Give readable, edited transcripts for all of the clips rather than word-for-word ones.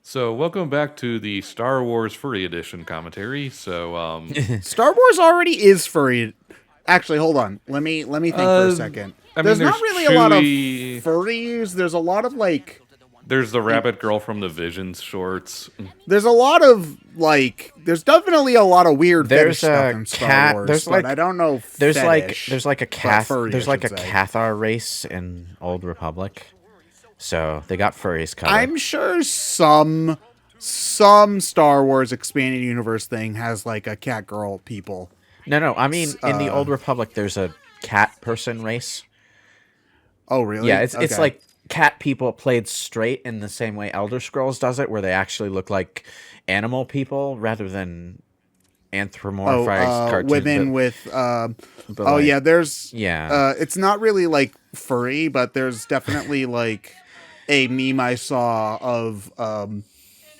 So, welcome back to the Star Wars Furry Edition commentary. Star Wars already is furry. Actually, hold on. Let me think for a uh, second. I mean, There's not there's really a lot of Chewie. furries. There's a lot of like. There's the Rabbit Girl from the Visions shorts. There's a lot of like. There's definitely a lot of weird fetish There's stuff a in Star cat. Wars, There's but like I don't know there's fetish. like a but cath. furry, There's I like a should say. Cathar race in Old Republic, so they got furries covered. I'm sure some Star Wars expanded universe thing has like a cat girl people. No. I mean, in the Old Republic, there's a cat person race. Oh, really? Yeah, it's Okay. like cat people played straight in the same way Elder Scrolls does it, where they actually look like animal people rather than anthropomorphized cartoons. women but- with but oh like- yeah, there's yeah. it's not really like furry, but there's definitely like a meme I saw of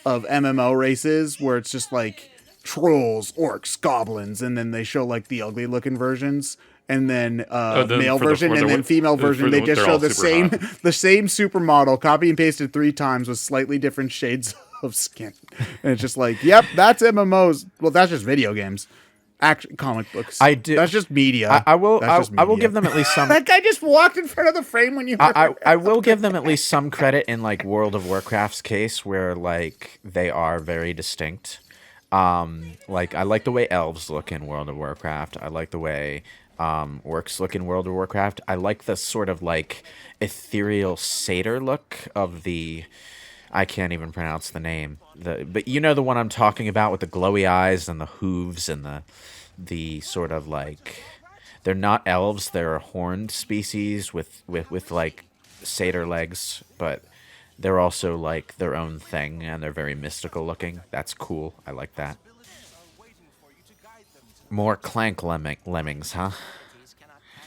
MMO races where it's just like trolls, orcs, goblins, and then they show like the ugly looking versions, and then then male for the- version for and the- then female for version. the- They just they're show all the super same hot. the same supermodel, copy and pasted 3 times with slightly different shades of skin. And it's just like, yep, that's MMOs. Well, that's just video games. Actually, comic books. I do- That's just media. I will. That's just I will media. give them at least some. That guy just walked in front of the frame when you. I will give them at least some credit in like World of Warcraft's case where like they are very distinct. Like I like the way elves look in World of Warcraft. I like the way orcs look in World of Warcraft. I like the sort of like ethereal satyr look of the I can't even pronounce the name. But you know the one I'm talking about with the glowy eyes and the hooves and the sort of like they're not elves, they're a horned species with like satyr legs, but they're also like their own thing and they're very mystical looking. That's cool. I like that. More Clank lemmings, huh?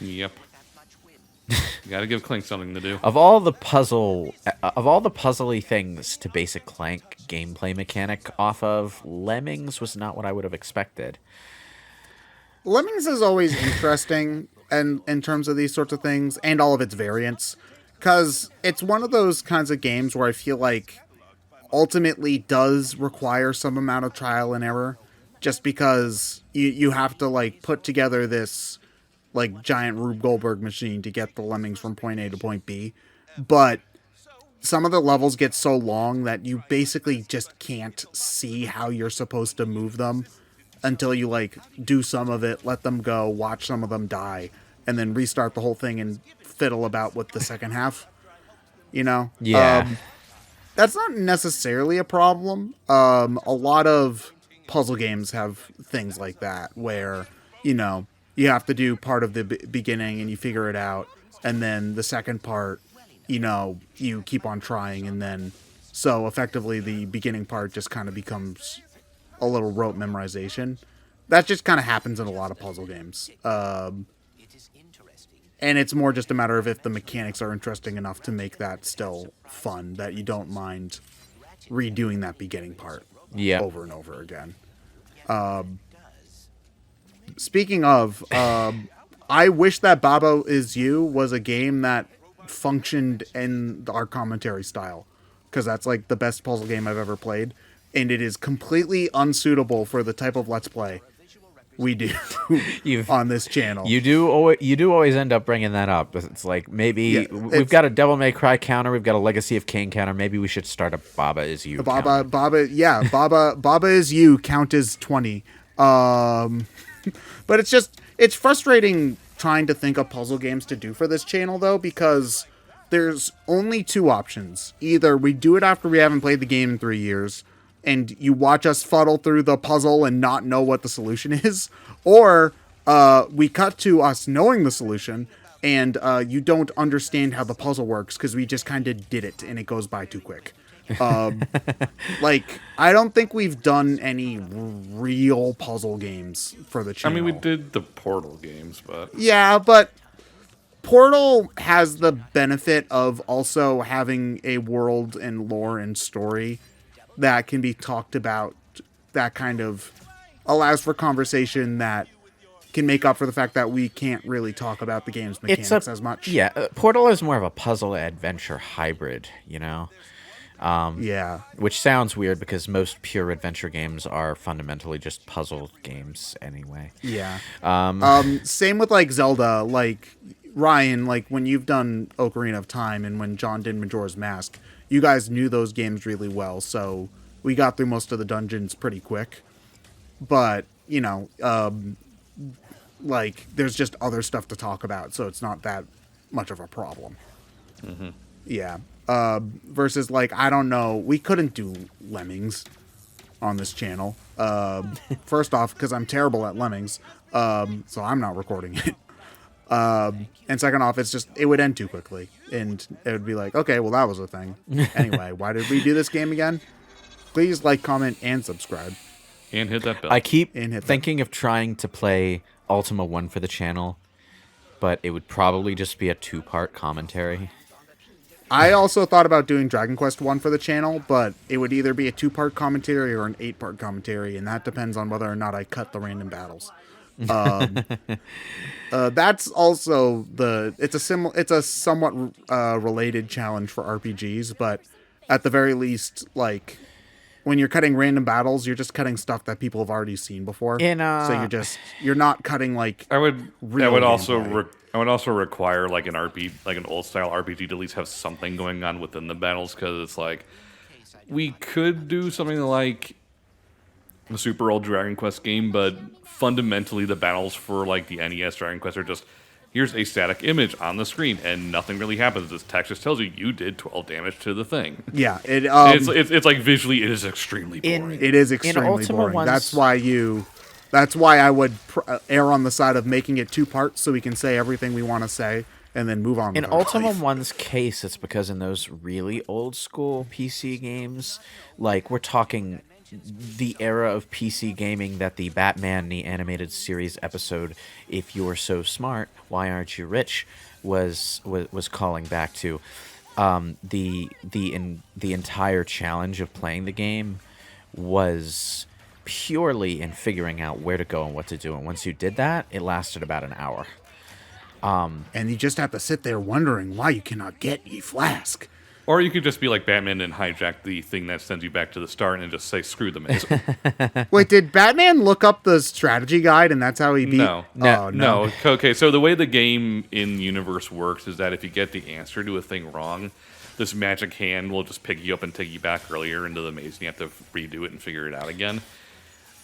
Yep. Gotta give Clink something to do. Of all the puzzly things to base a Clank gameplay mechanic off of, Lemmings was not what I would have expected. Lemmings is always interesting, and in terms of these sorts of things and all of its variants, because it's one of those kinds of games where I feel like ultimately does require some amount of trial and error, just because you have to like put together this like giant Rube Goldberg machine to get the lemmings from point A to point B, but some of the levels get so long that you basically just can't see how you're supposed to move them until you like do some of it, let them go, watch some of them die, and then restart the whole thing and fiddle about with the second half. You know? Yeah. That's not necessarily a problem. A lot of puzzle games have things like that where, you know, you have to do part of the beginning and you figure it out, and then the second part, you know, you keep on trying, and then so effectively the beginning part just kind of becomes a little rote memorization. That just kind of happens in a lot of puzzle games. And it's more just a matter of if the mechanics are interesting enough to make that still fun, that you don't mind redoing that beginning part Yeah. over and over again. Speaking of, I wish that Baba Is You was a game that functioned in our commentary style, because that's like the best puzzle game I've ever played, and it is completely unsuitable for the type of Let's Play we do on this channel. You do always end up bringing that up. It's like maybe we've got a Devil May Cry counter, we've got a Legacy of Kain counter. Maybe we should start a Baba Is You. Counter. Baba Is You count as 20. But it's frustrating trying to think of puzzle games to do for this channel, though, because there's only 2 options. Either we do it after we haven't played the game in 3 years, and you watch us fuddle through the puzzle and not know what the solution is, or we cut to us knowing the solution, and you don't understand how the puzzle works because we just kind of did it and it goes by too quick. Like, I don't think we've done any real puzzle games for the I channel. mean, we did the Portal games, but Yeah, but Portal has the benefit of also having a world and lore and story that can be talked about, that kind of allows for conversation that can make up for the fact that we can't really talk about the game's mechanics as much. Yeah, Portal is more of a puzzle adventure hybrid, you know. Yeah. Which sounds weird because most pure adventure games are fundamentally just puzzle games anyway. Yeah. Same with like Zelda, like Ryan, like when you've done Ocarina of Time and when John did Majora's Mask, you guys knew those games really well, so we got through most of the dungeons pretty quick. But, like there's just other stuff to talk about, so it's not that much of a problem. Mm-hmm. Yeah. Versus like, I don't know, we couldn't do Lemmings on this channel. First off, because I'm terrible at Lemmings, so I'm not recording it. And second off, it would end too quickly, and it would be like, okay, well that was a thing. Anyway, why did we do this game again? Please like, comment, and subscribe. And hit that bell. I keep thinking of trying to play Ultima 1 for the channel, but it would probably just be a 2-part commentary. I also thought about doing Dragon Quest 1 for the channel, but it would either be a 2-part commentary or an 8-part commentary, and that depends on whether or not I cut the random battles. That's also it's a somewhat related challenge for RPGs, but at the very least, like when you're cutting random battles, you're just cutting stuff that people have already seen before. So you're not cutting like I would also require like an old style RPG to at least have something going on within the battles, because it's like we could do something like a super old Dragon Quest game, but fundamentally the battles for like the NES Dragon Quest are just, here's a static image on the screen and nothing really happens. This text just tells you did 12 damage to the thing. Yeah, it's like visually it is extremely boring. It is extremely boring. That's why I would err on the side of making it 2 parts so we can say everything we want to say and then move on. In Ultima 1's case, it's because in those really old school PC games, like we're talking the era of PC gaming that the Batman the Animated Series episode, If You're So Smart, Why Aren't You Rich, was calling back to. The entire challenge of playing the game was purely in figuring out where to go and what to do. And once you did that, it lasted about an hour. And you just have to sit there wondering why you cannot get a flask. Or you could just be like Batman and hijack the thing that sends you back to the start and just say, screw the maze. Wait, did Batman look up the strategy guide and that's how he beat? No. Oh, no. Okay, so the way the game in universe works is that if you get the answer to a thing wrong, this magic hand will just pick you up and take you back earlier into the maze, and you have to redo it and figure it out again.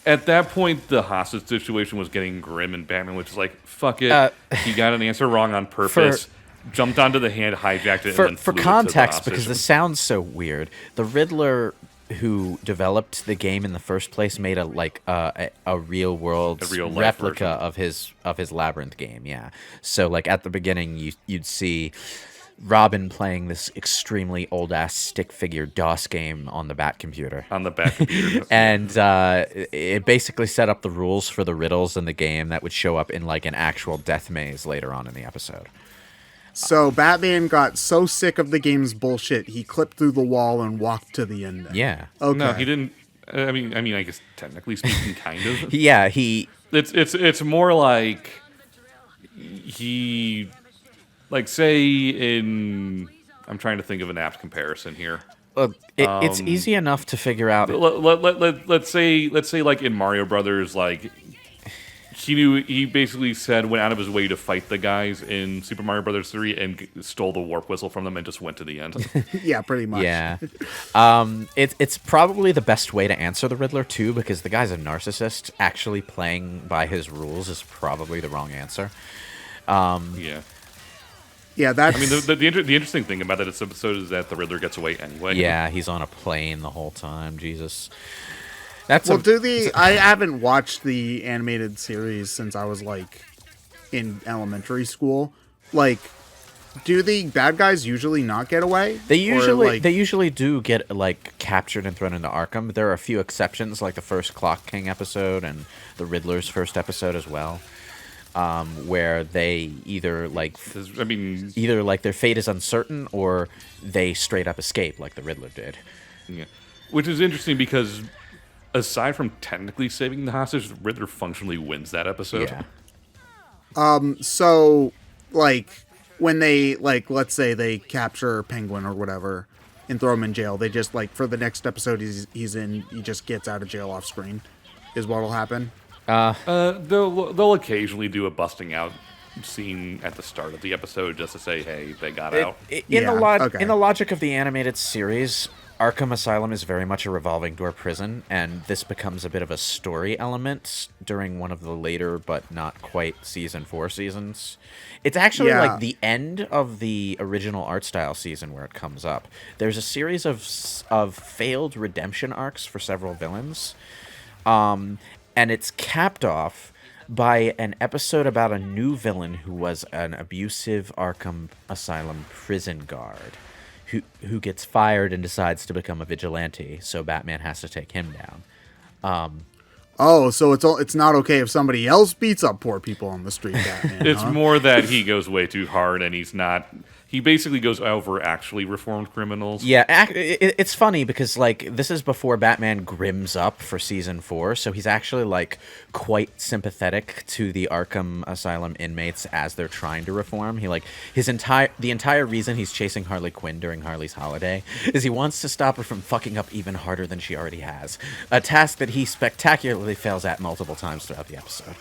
At that point, the hostage situation was getting grim, and Batman was just like, fuck it. He got an answer wrong on purpose. Jumped onto the hand, hijacked it, and then for flew context, it to the because this sounds so weird, the Riddler who developed the game in the first place made a real world replica of his Labyrinth game. Yeah, so like at the beginning, you'd see Robin playing this extremely old ass stick figure DOS game on the Bat computer. And it basically set up the rules for the riddles in the game that would show up in like an actual death maze later on in the episode. So Batman got so sick of the game's bullshit, he clipped through the wall and walked to the ending. Yeah. Okay. No, he didn't. I mean, I guess technically speaking, kind of. Yeah, he. It's more like he, like, say in. I'm trying to think of an apt comparison here. It's easy enough to figure out. Let's say like in Mario Brothers, like. He basically went out of his way to fight the guys in Super Mario Brothers 3 and stole the warp whistle from them and just went to the end. Yeah, pretty much. Yeah. It's probably the best way to answer the Riddler, too, because the guy's a narcissist. Actually playing by his rules is probably the wrong answer. Yeah. Yeah, that's... I mean, the interesting thing about this episode is that the Riddler gets away anyway. Yeah, he's on a plane the whole time. Jesus. I haven't watched the animated series since I was like in elementary school. Like, do the bad guys usually not get away? They usually do get like captured and thrown into Arkham. There are a few exceptions, like the first Clock King episode and the Riddler's first episode as well, where they either like their fate is uncertain or they straight up escape, like the Riddler did. Yeah, which is interesting because. Aside from technically saving the hostage, the Riddler functionally wins that episode. Yeah. So, like, when they, like, let's say they capture Penguin or whatever, and throw him in jail. They just like for the next episode he's in, he just gets out of jail off screen, is what'll happen. They'll occasionally do a busting out scene at the start of the episode just to say, hey, they got out. In the logic of the animated series, Arkham Asylum is very much a revolving door prison, and this becomes a bit of a story element during one of the later but not quite season 4 seasons. It's actually like the end of the original art style season where it comes up. There's a series of failed redemption arcs for several villains, and it's capped off by an episode about a new villain who was an abusive Arkham Asylum prison guard who gets fired and decides to become a vigilante, so Batman has to take him down. So it's not okay if somebody else beats up poor people on the street, Batman. It's more that he goes way too hard, and he basically goes over actually reformed criminals. Yeah, it's funny because like this is before Batman grims up for season 4, so he's actually like quite sympathetic to the Arkham Asylum inmates as they're trying to reform. He like the entire reason he's chasing Harley Quinn during Harley's holiday is he wants to stop her from fucking up even harder than she already has. A task that he spectacularly fails at multiple times throughout the episode.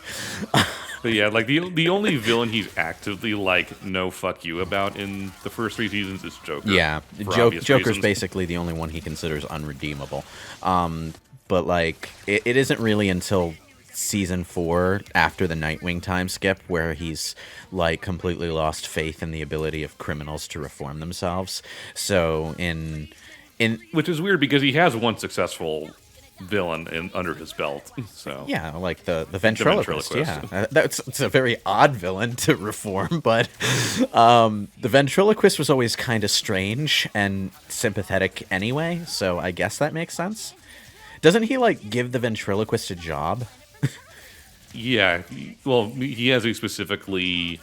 But yeah, like the only villain he's actively like no fuck you about in the first 3 seasons is Joker. Yeah, Joker's reasons. basically the only one he considers unredeemable. But like it isn't really until season 4 after the Nightwing time skip where he's like completely lost faith in the ability of criminals to reform themselves. So in which is weird because he has one successful villain under his belt. So yeah, like the ventriloquist. Yeah, it's a very odd villain to reform, but the ventriloquist was always kind of strange and sympathetic anyway. So I guess that makes sense. Doesn't he like give the ventriloquist a job? Yeah, he has a specifically.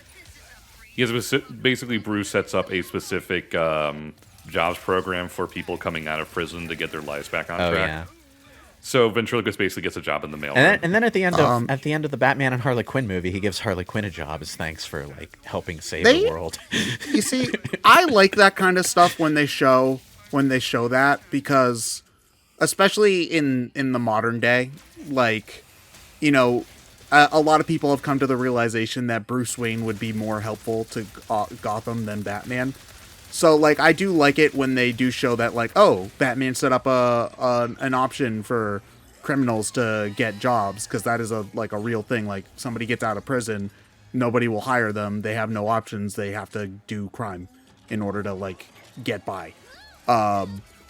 Basically Bruce sets up a specific jobs program for people coming out of prison to get their lives back on track. Yeah. So ventriloquist basically gets a job in the mail. And then at the end of the Batman and Harley Quinn movie, he gives Harley Quinn a job as thanks for like helping save the world. You see, I like that kind of stuff when they show that, because especially in the modern day, like, you know, a lot of people have come to the realization that Bruce Wayne would be more helpful to Gotham than Batman. So, like, I do like it when they do show that, like, oh, Batman set up an option for criminals to get jobs, because that is a real thing. Like, somebody gets out of prison, nobody will hire them. They have no options. They have to do crime in order to, like, get by.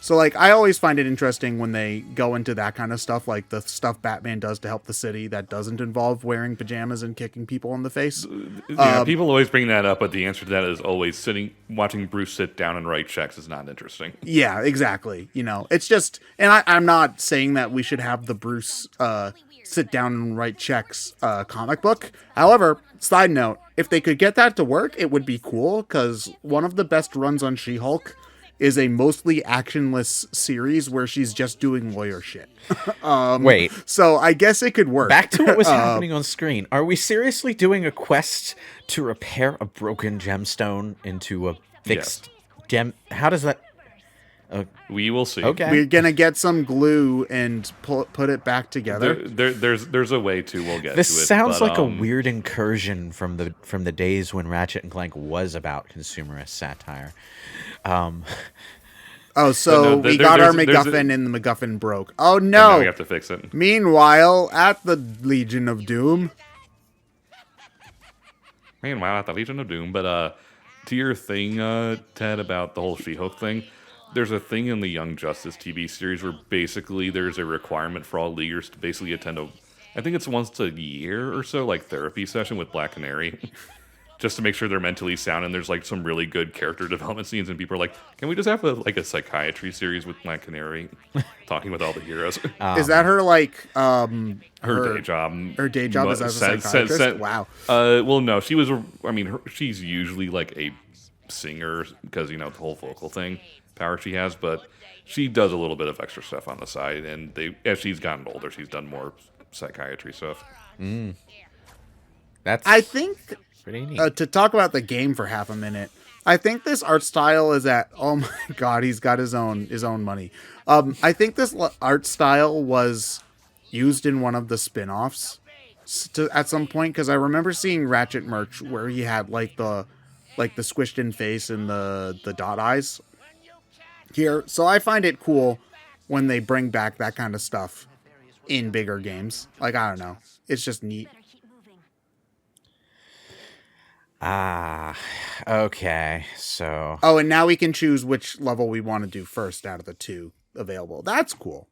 So, like, I always find it interesting when they go into that kind of stuff, like the stuff Batman does to help the city that doesn't involve wearing pajamas and kicking people in the face. Yeah, people always bring that up, but the answer to that is always watching Bruce sit down and write checks is not interesting. Yeah, exactly. You know, it's just, and I'm not saying that we should have the Bruce sit down and write checks comic book. However, side note, if they could get that to work, it would be cool, because one of the best runs on She-Hulk is a mostly actionless series where she's just doing lawyer shit. Wait. So I guess it could work. Back to what was happening on screen. Are we seriously doing a quest to repair a broken gemstone into a fixed gem? How does that... We will see. Okay. We're going to get some glue and put it back together. There's a way to. We'll get this to it. This sounds like a weird incursion from the days when Ratchet and Clank was about consumerist satire. We got our MacGuffin and the MacGuffin broke. Oh no! Now we have to fix it. Meanwhile, at the Legion of Doom. But to your thing, Ted, about the whole She-Hulk thing, there's a thing in the Young Justice TV series where basically there's a requirement for all leaguers to basically attend I think it's once a year or so, like therapy session with Black Canary. Just to make sure they're mentally sound, and there's like some really good character development scenes, and people are like, "Can we just have a psychiatry series with Black Canary talking with all the heroes?" Is that her her day job? Her day job is as a psychiatrist. Wow. Well, no, she was. She's usually like a singer because the whole vocal thing power she has, but she does a little bit of extra stuff on the side, and as she's gotten older, she's done more psychiatry stuff. That's I think. Pretty neat. To talk about the game for half a minute, I think this art style is at, oh my god, he's got his own money. I think this art style was used in one of the spin-offs at some point, because I remember seeing Ratchet merch where he had like the squished in face and the dot eyes here. So I find it cool when they bring back that kind of stuff in bigger games. Like, I don't know, it's just neat. Ah, okay. So Oh, and now we can choose which level we want to do first out of the two available. That's cool.